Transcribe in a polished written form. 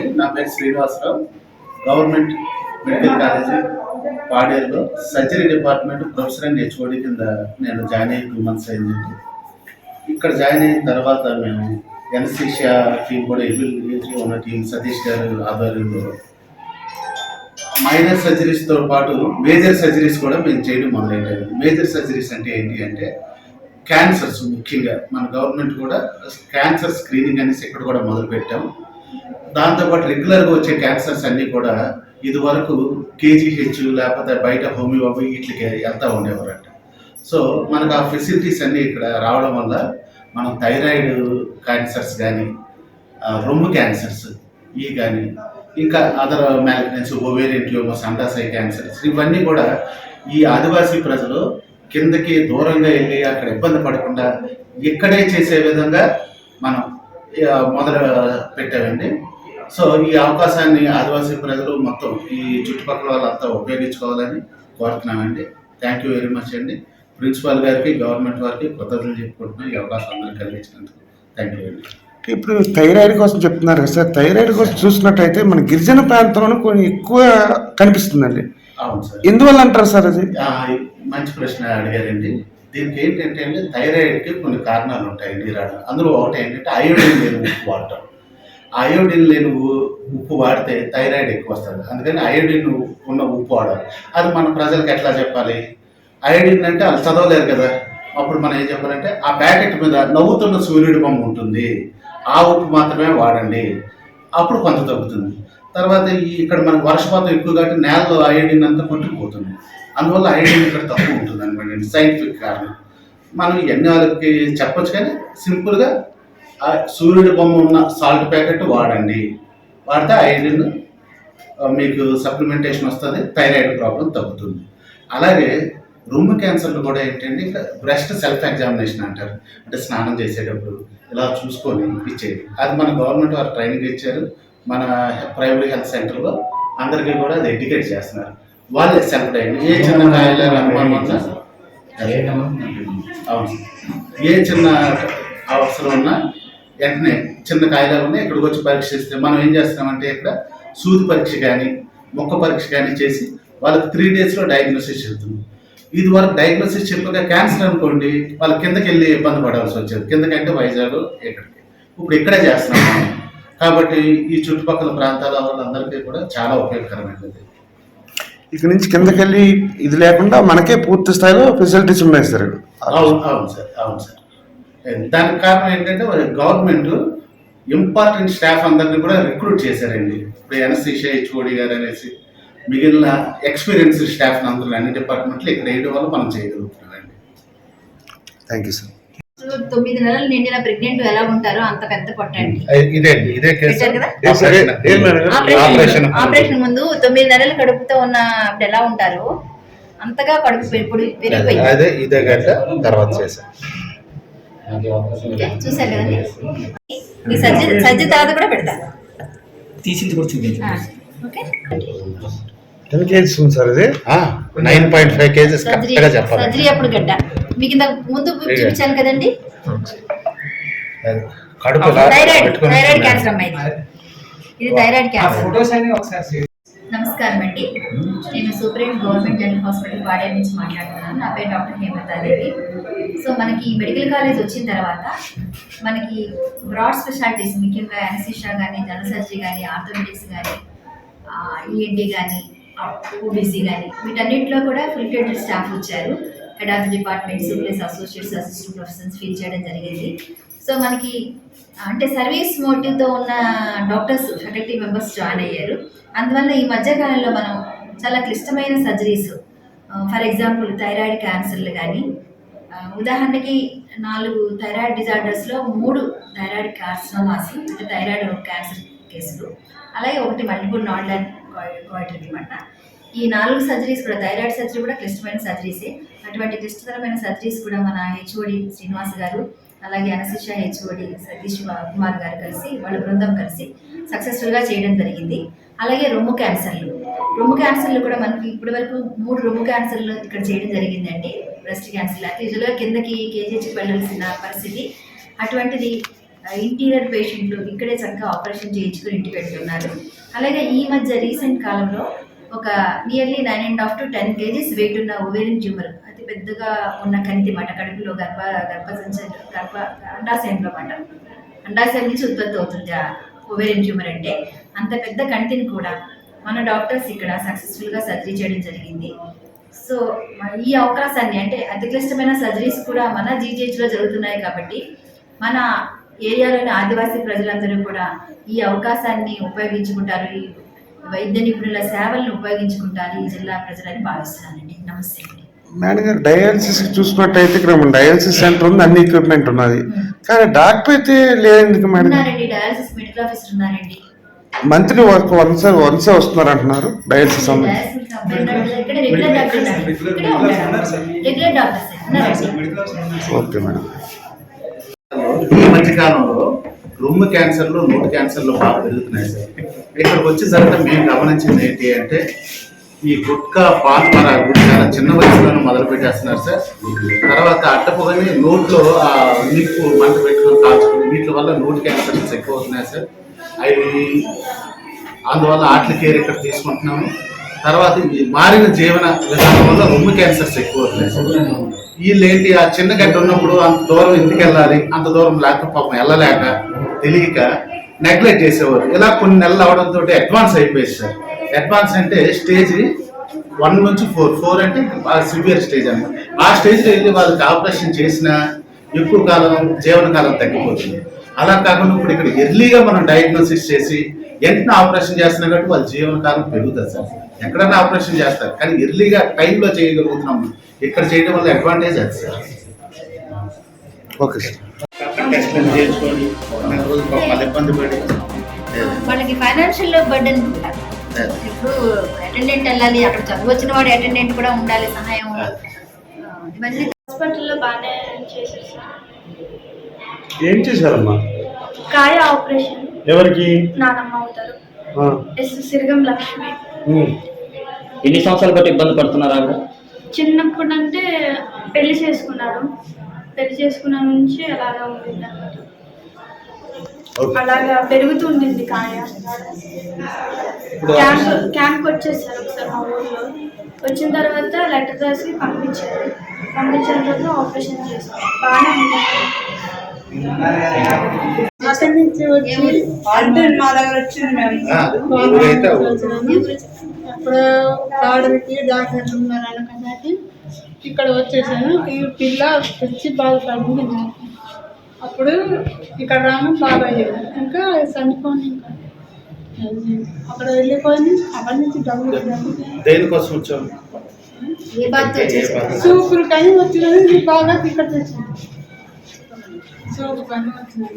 అండి. నా పేరు శ్రీనివాసరావు. గవర్నమెంట్ మెడికల్ కాలేజీ పాడేరులో surgery department professor and HOD కింద నేను జాయిన్ అయ్యి 2 months అయిందండి. ఇక్కడ జాయిన్ అయిన తర్వాత మేము ఎనస్థీషియా టీం కూడా ఎబిలిటీగా ఉన్న టీం సతీష్ గారు ఆధ్వర్యంలో మైనర్ సర్జరీస్తో పాటు మేజర్ సర్జరీస్ కూడా మేము చేయడం మొదలైంది. మేజర్ సర్జరీస్ అంటే ఏంటి అంటే క్యాన్సర్స్, ముఖ్యంగా మన గవర్నమెంట్ కూడా క్యాన్సర్ స్క్రీనింగ్ అనేసి ఇక్కడ కూడా మొదలుపెట్టాం. దాంతోపాటు రెగ్యులర్గా వచ్చే క్యాన్సర్స్ అన్నీ కూడా ఇదివరకు కేజీహెచ్ లేకపోతే బయట హోమియోపతి వీటికి వెళ్తూ ఉండేవారంట. సో మనకు ఆ ఫెసిలిటీస్ అన్నీ ఇక్కడ రావడం వల్ల మనం థైరాయిడ్ క్యాన్సర్స్ కానీ, రొమ్ము క్యాన్సర్స్ ఇవి కానీ, ఇంకా అదర్ మ్యాలిగ్నెన్స్, ఓవేరియన్ ట్యూమర్స్, అండాశయ క్యాన్సర్స్ ఇవన్నీ కూడా ఈ ఆదివాసీ ప్రజలు కిందకి దూరంగా వెళ్ళి అక్కడ ఇబ్బంది పడకుండా ఇక్కడే చేసే విధంగా మనం మొదలు పెట్టామండి. సో ఈ అవకాశాన్ని ఆదివాసీ ప్రజలు మొత్తం ఈ చుట్టుపక్కల వాళ్ళంతా ఉపయోగించుకోవాలని కోరుతున్నామండి. థ్యాంక్ యూ వెరీ మచ్ అండి. ప్రిన్సిపాల్ గారికి, గవర్నమెంట్ వారికి కృతజ్ఞతలు చెప్పుకుంటున్నాం ఈ అవకాశం అందరికీ కలిగించినందుకు. థ్యాంక్ యూ అండి. ఇప్పుడు థైరాయిడ్ కోసం చెప్తున్నారు కదా సార్, థైరాయిడ్ కోసం చూసినట్టయితే మన గిరిజన ప్రాంతంలో కొన్ని ఎక్కువ కనిపిస్తుందండి. అవును సార్. ఎందువల్ల అంటారు సార్ అది? మంచి ప్రశ్న అడిగారండి. దీనికి ఏంటంటే అండి, థైరాయిడ్కి కొన్ని కారణాలు ఉంటాయండి రావడం. అందులో ఒకటి ఏంటంటే అయోడిన్ లేని ఉప్పు వాడటం. అయోడిన్ లేని ఉప్పు వాడితే థైరాయిడ్ ఎక్కువ వస్తుంది. అందుకని అయోడిన్ ఉన్న ఉప్పు వాడాలి. అది మన ప్రజలకు ఎట్లా చెప్పాలి? అయోడిన్ అంటే వాళ్ళు చదవలేరు కదా. అప్పుడు మనం ఏం చెప్పాలంటే ఆ ప్యాకెట్ మీద నవ్వుతున్న సూర్యుడి బొమ్మ ఉంటుంది, ఆ ఉప్పు మాత్రమే వాడండి, అప్పుడు కొంత తగ్గుతుంది. తర్వాత ఇక్కడ మనకు వర్షపాతం ఎక్కువ కాబట్టి నేలలో అయోడిన్ అంతా కొట్టుకుపోతుంది. అందువల్ల అయోడిన్ ఇక్కడ తక్కువ ఉంటుంది అనమాట. సైంటిఫిక్ కారణం. మనం ఇవన్నీ వాళ్ళకి చెప్పొచ్చు, కానీ సింపుల్గా సూర్యుడి బొమ్మ ఉన్న సాల్ట్ ప్యాకెట్ వాడండి. వాడితే అయోడిన్ మీకు సప్లిమెంటేషన్ వస్తుంది, థైరాయిడ్ ప్రాబ్లం తగ్గుతుంది. అలాగే రొమ్ము క్యాన్సర్లు కూడా ఏంటంటే బ్రెస్ట్ సెల్ఫ్ ఎగ్జామినేషన్ అంటారు. అంటే స్నానం చేసేటప్పుడు ఇలా చూసుకొని ఇచ్చేది. అది మన గవర్నమెంట్ వారు ట్రైనింగ్ ఇచ్చారు. మన ప్రైమరీ హెల్త్ సెంటర్లో అందరికీ కూడా అది ఎడ్యుకేట్ చేస్తున్నారు. వాళ్ళే సెల్ఫ్ డైగ్నోస్. ఏ చిన్న కాయలు అనుమానం ఉన్నా, అవును, ఏ చిన్న అవసరం ఉన్నా వెంటనే చిన్న కాయలు ఉన్నా ఇక్కడికి వచ్చి పరీక్షిస్తే మనం ఏం చేస్తామంటే ఇక్కడ సూది పరీక్ష కానీ, మొక్క పరీక్ష కానీ చేసి వాళ్ళకి 3 daysలో డయాగ్నోసిస్ చెప్తుంది. ఇది వరకు డయాగ్నోసిస్ చెప్పగా క్యాన్సర్ అనుకోండి, వాళ్ళ కిందకి వెళ్ళి ఇబ్బంది పడాల్సి వచ్చేది. కిందకంటే వైజాగ్ ఇక్కడికి, ఇప్పుడు ఇక్కడే చేస్తున్నాం మనం. కాబట్టి ఈ చుట్టుపక్కల ప్రాంతాల వాళ్ళందరికీ కూడా చాలా ఉపయోగకరమైనది. ఇక్కడ నుంచి కిందకెళ్ళి ఇది లేకుండా మనకే పూర్తి స్థాయిలో ఫెసిలిటీస్ ఉన్నాయి సార్. అవును సార్, అవును సార్. దానికి కారణం ఏంటంటే గవర్నమెంట్ ఇంపార్టెంట్ స్టాఫ్ అందరినీ కూడా రిక్రూట్ చేశారండి. ఇప్పుడు ఎనస్థీషియా హెచ్ఓడి గారు అనేసి మిగిలిన ఎక్స్పీరియన్స్ స్టాఫ్ అందరూ అన్ని డిపార్ట్మెంట్లు ఇక్కడ వేయడం వల్ల మనం చేయగలుగుతున్నామండి. Thank you sir. 9 నెలలు నిండిన ప్రెగ్నెంట్ ఎలా ఉంటారో అంత పెద్ద పొట్టండి. ఇదే ఆపరేషన్ ముందు 9 నెలలు కడుపుతో ఉన్న ఎలా ఉంటారో అంతగా కడుపు పెరిగిపోయింది. ఇదే తర్వాత చేశాను. చూసారు కదండి. ఈ సజ్జ తర్వాత కూడా పెడతారు. తీసింది కూడా చూపించారు. ఓకే, 10 kgs ఉంది సార్. ఇది 9.5 kgs కరెక్ట్గా చెప్పాలి. సర్జరీ అప్పుడు గడ్డ మీకు ఇంత ముందు చూపించాను కదండి. థైరాయిడ్ క్యాన్సర్ అమ్మాయి, ఇది థైరాయిడ్ క్యాన్సర్. నమస్కారం అండి, నేను superintendent government general hospital Paderu నుంచి మాట్లాడుతున్నాను. నా పేరు డాక్టర్ హేమలతాదేవి. సో మనకి మెడికల్ కాలేజ్ వచ్చిన తర్వాత మనకి బ్రాడ్ స్పెషాలిటీస్, ముఖ్యంగా అనస్థీషియా కానీ, జనరల్ సర్జరీ కానీ, ఆర్థోపెడిక్స్ కానీ, ఈఎన్టీ కానీ, ఓబీసీ కానీ, వీటన్నింటిలో కూడా ఫుల్ ఫ్లెడ్జ్డ్ స్టాఫ్ వచ్చారు. Head of the departments plus associates, assistant professors feel చేయడం జరిగింది. సో మనకి అంటే సర్వీస్ మోటివ్తో ఉన్న డాక్టర్స్ 33 మెంబర్స్ జాయిన్ అయ్యారు. అందువల్ల ఈ మధ్యకాలంలో మనం చాలా క్లిష్టమైన సర్జరీస్, ఫర్ ఎగ్జాంపుల్ థైరాయిడ్ క్యాన్సర్లు కానీ, ఉదాహరణకి 4 థైరాయిడ్ డిజార్డర్స్లో 3 థైరాయిడ్ కార్సినోమాస్ అంటే థైరాయిడ్ క్యాన్సర్ కేసులు, అలాగే 1 మల్టిపుల్ నాడ్యులర్ గాయిటర్ అనమాట. ఈ 4 సర్జరీస్ కూడా, థైరాయిడ్ సర్జరీ కూడా క్లిష్టమైన సర్జరీసే. అటువంటి క్లిష్టతరమైన సర్జరీస్ కూడా మన హెచ్ఓడి శ్రీనివాస్ గారు, అలాగే అనస్థీషియా హెచ్ఓడి సతీష్ కుమార్ గారు కలిసి, వాళ్ళ బృందం కలిసి సక్సెస్ఫుల్గా చేయడం జరిగింది. అలాగే రొమ్ము క్యాన్సర్లు కూడా మనకి ఇప్పటి వరకు 3 రొమ్ము క్యాన్సర్లు ఇక్కడ చేయడం జరిగిందండి. బ్రెస్ట్ క్యాన్సర్ అయితే యూజువల్గా కిందకి కేజీహెచ్కి వెళ్ళాల్సిన పరిస్థితి, అటువంటిది ఇంటీరియర్ పేషెంట్లు ఇక్కడే చక్కగా ఆపరేషన్ చేయించుకుని ఇంటికి వెళ్తున్నారు. అలాగే ఈ మధ్య రీసెంట్ కాలంలో ఒక నియర్లీ 9.5 to 10 kgs వెయిట్ ఉన్న ఓవేరియన్ ట్యూమర్, అతి పెద్దగా ఉన్న కంటి మాట, కడుపులో అండాశయంలో మాట, అండాశయం నుంచి ఉత్పత్తి అవుతుంది ఆ ఓవేరియన్ ట్యూమర్ అంటే. అంత పెద్ద కంటిని కూడా మన డాక్టర్స్ ఇక్కడ సక్సెస్ఫుల్గా సర్జరీ చేయడం జరిగింది. సో ఈ అవకాశాన్ని, అంటే అతి క్లిష్టమైన సర్జరీస్ కూడా మన జీజీహెచ్లో జరుగుతున్నాయి కాబట్టి మన ఏరియాలోని ఆదివాసీ ప్రజలందరూ కూడా ఈ అవకాశాన్ని ఉపయోగించుకుంటారు, ఈ వైద్య నిపుణుల సేవలను ఉపయోగించుకుంటారు ఈ జిల్లా ప్రజలని భావిస్తున్నానండి. నమస్తే అండి. మేడం గారు, డయాలసిస్ చూసినట్టయితే ఇక్కడ మన డయాలసిస్ సెంటర్ ఉంది, అన్ని ఎక్విప్మెంట్ ఉన్నది, కానీ డాక్టర్ అయితే లేదు మేడం. ఉన్నారండి, డయాలసిస్ మెడికల్ ఆఫీసర్ ఉన్నారండి. మంత్లీ వన్స్ వస్తున్నారు అంటున్నారు డయాలసిస్ రెగ్యులర్ డాక్టర్స్ ఉన్నారండి. Okay madam. ఈ మధ్యకాలంలో రొమ్ము క్యాన్సర్లు, నోటి క్యాన్సర్లు బాగా పెరుగుతున్నాయి సార్. ఇక్కడికి వచ్చేసరికి మేము గమనించింది ఏంటి అంటే, ఈ గుట్కా పాల్మరాలు చాలా చిన్న వయసులోనే మొదలు పెట్టేస్తున్నారు సార్. తర్వాత అట్టపొగని నోట్లో నిప్పు మంట పెట్టుకొని కాల్చుకుని, వీటి వల్ల నోటి క్యాన్సర్స్ ఎక్కువ అవుతున్నాయి సార్. అవి అందువల్ల ఆటల కేర్ ఇక్కడ తీసుకుంటున్నాము. తర్వాత మారిన జీవన విధానం వల్ల రొమ్ము క్యాన్సర్స్ ఎక్కువ అవుతున్నాయి సార్. వీళ్ళు ఏంటి, ఆ చిన్న గడ్డ ఉన్నప్పుడు అంత దూరం ఇంటికి వెళ్ళాలి, అంత దూరం లేక పాపం వెళ్ళలేక తెలియక నెగ్లెక్ట్ చేసేవారు. ఇలా కొన్ని నెలలు అవడంతో అడ్వాన్స్ అయిపోయింది సార్. అడ్వాన్స్ అంటే స్టేజ్ 1 నుంచి 4 అంటే సివియర్ స్టేజ్ అన్నమాట. ఆ స్టేజ్లో వెళ్ళి వాళ్ళకి ఆపరేషన్ చేసినా ఎక్కువ కాలం జీవనకాలం తగ్గిపోతుంది. అలా కాకుండా ఇప్పుడు ఇక్కడ ఎర్లీగా మనం డయాగ్నోసిస్ చేసి వెంటనే ఆపరేషన్ చేస్తున్నాం కాబట్టి వాళ్ళ జీవనకాలం పెరుగుతుంది సార్. ఎక్కడైనా ఆపరేషన్ చేస్తారు, కానీ ఎర్లీగా టైంలో చేయగలుగుతున్నాము. ఇక్కడ చేయడం వల్ల అడ్వాంటేజ్ అది సార్. Okay sir. చేసుకొని మళ్ళీ ఇబ్బంది పడి వాళ్ళకి ఫైనాన్షియల్ బర్డెన్ ఉంటారు. ఇప్పుడు అటెండెంట్ వెళ్ళాలి, అక్కడ చదువు వచ్చిన వాడు అటెండెంట్ కూడా ఉండాలి, సహాయం. ఇవన్నీ హాస్పిటల్లో బాగానే చేశారు సార్. ఏం చేశారమ్మా? కాయ ఆపరేషన్. ఎవరికి? నానమ్మ అవుతారు. సిరిగం లక్ష్మి. ఎన్ని సంవత్సరాలు బట్టి ఇబ్బంది పడుతున్నారు ఆవిడ? చిన్నప్పుడు అంటే పెళ్లి చేసుకున్నారు, పెళ్లి చేసుకున్న నుంచి అలాగా ఉంటుంది అన్నమాట. అలాగా పెరుగుతుండింది కాయ. క్యాంప్ వచ్చేసారు ఒకసారి మా ఊర్లో. వచ్చిన తర్వాత లెటర్ రాసి పంపించారు. పంపించిన తర్వాత ఆపరేషన్ చేశారు. బాగానే ఉంటుంది. అక్కడి నుంచి వచ్చి అంటే మా దగ్గర వచ్చింది మేము అప్పుడు ఆర్డర్కి డాక్టర్లు ఉన్నారు అనుకున్నది ఇక్కడ వచ్చేసాను. ఈ పిల్ల వచ్చి బాధపడింది నాకు. అప్పుడు ఇక్కడ రాను బాగా అయ్యాను. ఇంకా చనిపోయింది. ఇంకా అక్కడ వెళ్ళిపోయి అక్కడి నుంచి డబ్బులు దేనికోసం వచ్చాము? సూపులు కానీ వచ్చినది బాగా ఇక్కడ తెచ్చింది. సూపు కానీ వచ్చింది.